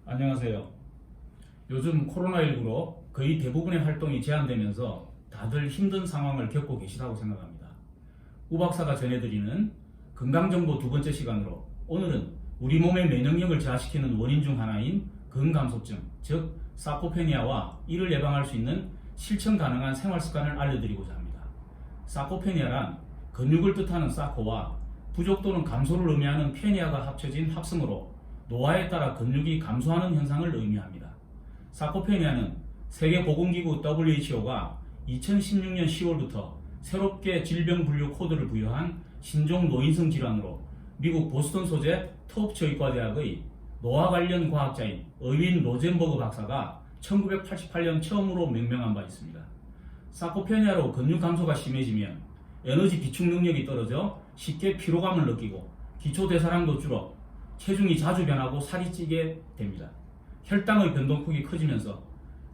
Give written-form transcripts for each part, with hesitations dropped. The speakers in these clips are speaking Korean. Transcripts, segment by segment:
안녕하세요. 요즘 코로나19로 거의 대부분의 활동이 제한되면서 다들 힘든 상황을 겪고 계시다고 생각합니다. 우 박사가 전해드리는 건강정보 두 번째 시간으로 오늘은 우리 몸의 면역력을 저하시키는 원인 중 하나인 근감소증, 즉 사코페니아와 이를 예방할 수 있는 실천 가능한 생활 습관을 알려드리고자 합니다. 사코페니아란 근육을 뜻하는 사코와 부족 또는 감소를 의미하는 페니아가 합쳐진 합성어로 노화에 따라 근육이 감소하는 현상을 의미합니다. 사코페니아는 세계보건기구 WHO가 2016년 10월부터 새롭게 질병 분류 코드를 부여한 신종 노인성 질환으로 미국 보스턴 소재 터프츠 의과대학의 노화 관련 과학자인 어윈 로젠버그 박사가 1988년 처음으로 명명한 바 있습니다. 사코페니아로 근육 감소가 심해지면 에너지 비축 능력이 떨어져 쉽게 피로감을 느끼고 기초 대사량도 줄어 체중이 자주 변하고 살이 찌게 됩니다. 혈당의 변동폭이 커지면서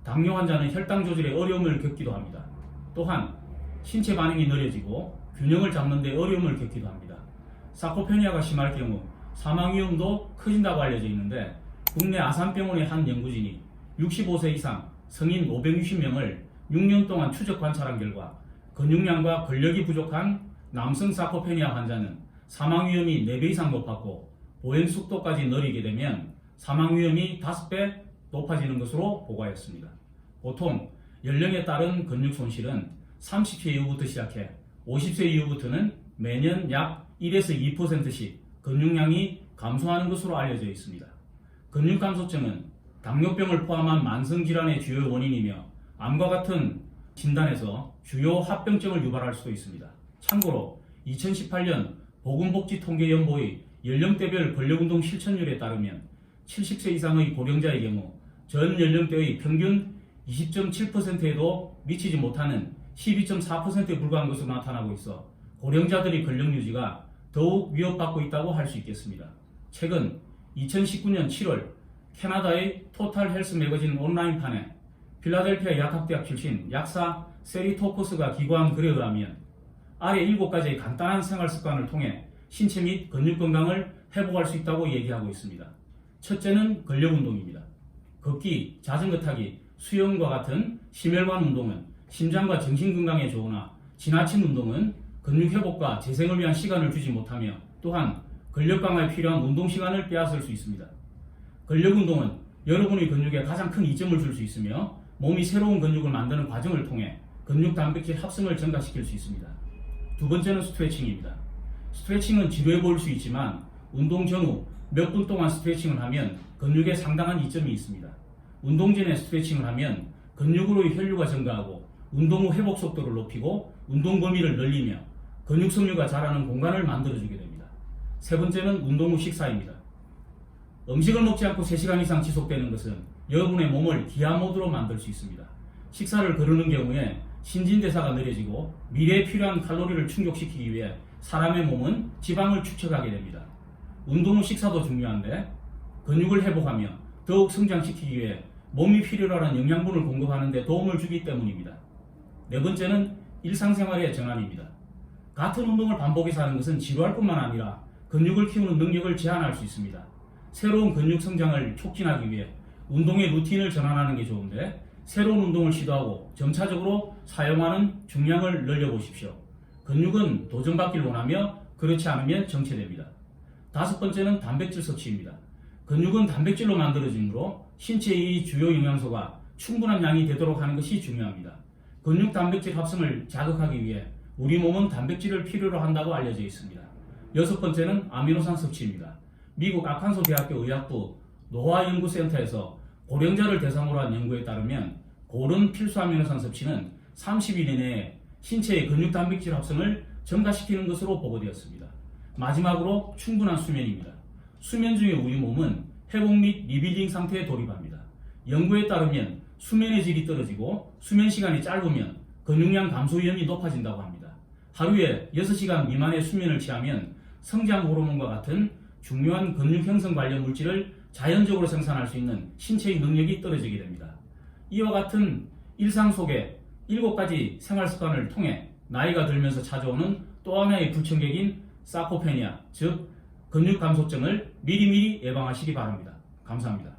당뇨 환자는 혈당 조절에 어려움을 겪기도 합니다. 또한 신체 반응이 느려지고 균형을 잡는 데 어려움을 겪기도 합니다. 사코페니아가 심할 경우 사망 위험도 커진다고 알려져 있는데 국내 아산병원의 한 연구진이 65세 이상 성인 560명을 6년 동안 추적 관찰한 결과 근육량과 근력이 부족한 남성 사코페니아 환자는 사망 위험이 4배 이상 높았고 보행 속도까지 느리게 되면 사망 위험이 5배 높아지는 것으로 보고하였습니다. 보통 연령에 따른 근육 손실은 30세 이후부터 시작해 50세 이후부터는 매년 약 1에서 2%씩 근육량이 감소하는 것으로 알려져 있습니다. 근육 감소증은 당뇨병을 포함한 만성질환의 주요 원인이며 암과 같은 진단에서 주요 합병증을 유발할 수도 있습니다. 참고로 2018년 보건복지통계연보의 연령대별 근력운동 실천율에 따르면 70세 이상의 고령자의 경우 전 연령대의 평균 20.7%에도 미치지 못하는 12.4%에 불과한 것으로 나타나고 있어 고령자들의 근력 유지가 더욱 위협받고 있다고 할 수 있겠습니다. 최근 2019년 7월 캐나다의 토탈 헬스 매거진 온라인판에 필라델피아 약학대학 출신 약사 세리 토커스가 기고한 글에 의하면 아래 7가지의 간단한 생활 습관을 통해 신체 및 근육 건강을 회복할 수 있다고 얘기하고 있습니다. 첫째는 근력 운동입니다. 걷기, 자전거 타기, 수영과 같은 심혈관 운동은 심장과 정신 건강에 좋으나 지나친 운동은 근육 회복과 재생을 위한 시간을 주지 못하며 또한 근력 강화에 필요한 운동 시간을 빼앗을 수 있습니다. 근력 운동은 여러분의 근육에 가장 큰 이점을 줄 수 있으며 몸이 새로운 근육을 만드는 과정을 통해 근육 단백질 합성을 증가시킬 수 있습니다. 두 번째는 스트레칭입니다. 스트레칭은 지루해 보일 수 있지만 운동 전후 몇 분 동안 스트레칭을 하면 근육에 상당한 이점이 있습니다. 운동 전에 스트레칭을 하면 근육으로의 혈류가 증가하고 운동 후 회복 속도를 높이고 운동 범위를 늘리며 근육 섬유가 자라는 공간을 만들어주게 됩니다. 세 번째는 운동 후 식사입니다. 음식을 먹지 않고 3시간 이상 지속되는 것은 여러분의 몸을 기아 모드로 만들 수 있습니다. 식사를 거르는 경우에 신진대사가 느려지고 미래에 필요한 칼로리를 충족시키기 위해 사람의 몸은 지방을 축적하게 됩니다. 운동 후 식사도 중요한데 근육을 회복하며 더욱 성장시키기 위해 몸이 필요로 하는 영양분을 공급하는 데 도움을 주기 때문입니다. 네 번째는 일상생활의 전환입니다. 같은 운동을 반복해서 하는 것은 지루할 뿐만 아니라 근육을 키우는 능력을 제한할 수 있습니다. 새로운 근육 성장을 촉진하기 위해 운동의 루틴을 전환하는 게 좋은데 새로운 운동을 시도하고 점차적으로 사용하는 중량을 늘려보십시오. 근육은 도전받기를 원하며 그렇지 않으면 정체됩니다. 다섯 번째는 단백질 섭취입니다. 근육은 단백질로 만들어지므로 신체의 주요 영양소가 충분한 양이 되도록 하는 것이 중요합니다. 근육 단백질 합성을 자극하기 위해 우리 몸은 단백질을 필요로 한다고 알려져 있습니다. 여섯 번째는 아미노산 섭취입니다. 미국 아칸소 대학교 의학부 노화연구센터에서 고령자를 대상으로 한 연구에 따르면 고른 필수 아미노산 섭취는 30일 이내에 신체의 근육 단백질 합성을 증가시키는 것으로 보고되었습니다. 마지막으로 충분한 수면입니다. 수면 중에 우리 몸은 회복 및 리빌딩 상태에 돌입합니다. 연구에 따르면 수면의 질이 떨어지고 수면 시간이 짧으면 근육량 감소 위험이 높아진다고 합니다. 하루에 6시간 미만의 수면을 취하면 성장 호르몬과 같은 중요한 근육 형성 관련 물질을 자연적으로 생산할 수 있는 신체의 능력이 떨어지게 됩니다. 이와 같은 일상 속에 7가지 생활 습관을 통해 나이가 들면서 찾아오는 또 하나의 불청객인 사코페니아, 즉 근육 감소증을 미리미리 예방하시기 바랍니다. 감사합니다.